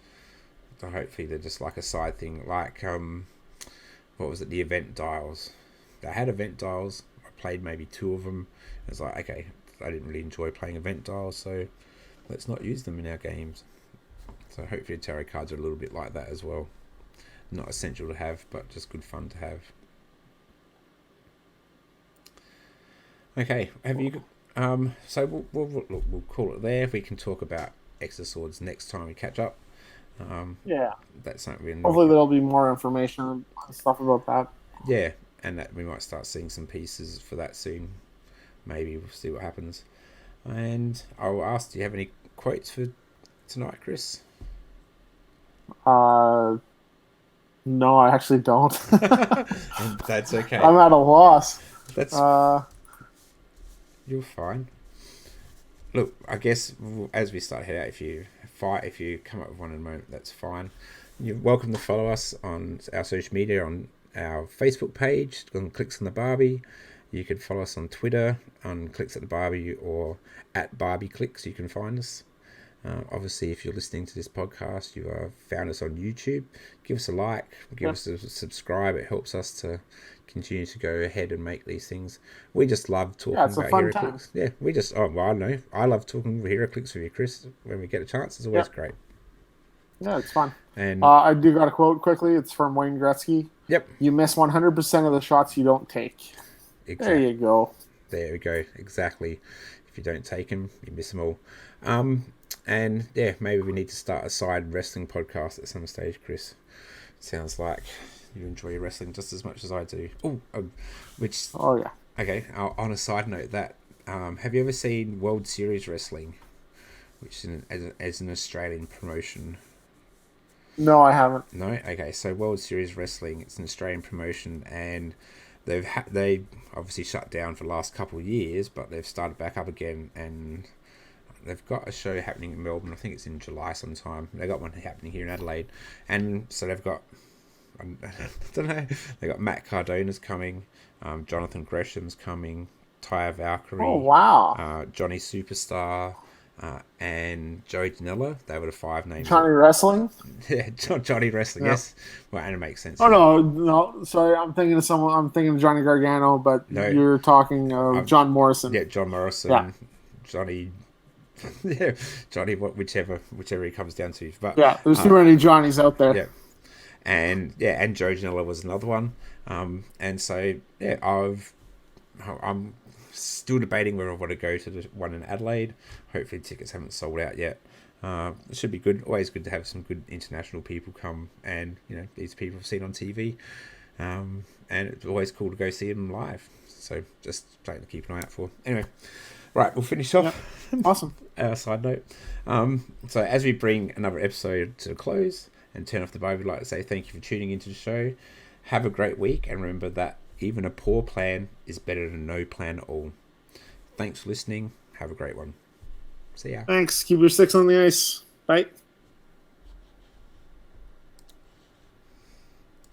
So hopefully they're just like a side thing, like what was it, the event dials. They had event dials. I played maybe 2 of them. It's like, okay, I didn't really enjoy playing event dials, so let's not use them in our games. So hopefully tarot cards are a little bit like that as well. Not essential to have, but just good fun to have. Okay, have you? So we'll call it there. We can talk about Exoswords next time we catch up. That's something.
Hopefully there'll be more information and stuff about that.
Yeah, and that we might start seeing some pieces for that soon. Maybe we'll see what happens. And I'll ask, do you have any quotes for tonight, Chris?
No, I actually don't.
That's okay.
I'm at a loss.
That's you're fine. Look, I guess as we start head out, if you come up with one in a moment, that's fine. You're welcome to follow us on our social media, on our Facebook page, on Clix and the Barbie. You can follow us on Twitter, on Clix at the Barbie, or at Barbie Clix. You can find us. Obviously, if you're listening to this podcast, you have found us on YouTube. Give us a like, give us a subscribe. It helps us to continue to go ahead and make these things. We just love talking
it's a
about
fun time.
heroclix. Yeah, we just, I don't know. I love talking with heroclix with you, Chris. When we get a chance, it's always great.
Yeah, it's fun.
And
I do got a quote quickly. It's from Wayne Gretzky.
Yep.
You miss 100% of the shots you don't take. Exactly. There you go.
There we go. Exactly. If you don't take them, you miss them all. And yeah, maybe we need to start a side wrestling podcast at some stage, Chris. Sounds like you enjoy your wrestling just as much as I do. Oh yeah. Okay. On a side note, that have you ever seen World Series Wrestling, which is an Australian promotion?
No, I haven't.
No. Okay. So World Series Wrestling, it's an Australian promotion, and they obviously shut down for the last couple of years, but they've started back up again, and they've got a show happening in Melbourne. I think it's in July sometime. They got one happening here in Adelaide, and so they've got, I don't know, they got Matt Cardona's coming, Jonathan Gresham's coming, Taya Valkyrie.
Oh wow!
Johnny Superstar, and Joey Janela. They were the 5 names.
Johnny Wrestling.
Yeah, Johnny Wrestling. Yeah. Yes, well, and it makes sense.
Oh no! Sorry, I'm thinking of someone. I'm thinking of Johnny Gargano, but you're talking of John Morrison.
Yeah, John Morrison. Yeah. Johnny. Yeah, Johnny, whichever he comes down to. But
yeah, there's too many Johnnies out there.
Yeah, and Joe Janela was another one. And so yeah, I'm still debating whether I want to go to the one in Adelaide. Hopefully, tickets haven't sold out yet. It should be good. Always good to have some good international people come, and these people I've seen on TV. And it's always cool to go see them live. So just something to keep an eye out for. Anyway. Right, we'll finish off.
Yep. Awesome.
Side note. So as we bring another episode to a close and turn off the Barbie, we'd like to say thank you for tuning into the show. Have a great week, and remember that even a poor plan is better than no plan at all. Thanks for listening. Have a great one. See ya.
Thanks. Keep your sticks on the ice. Bye.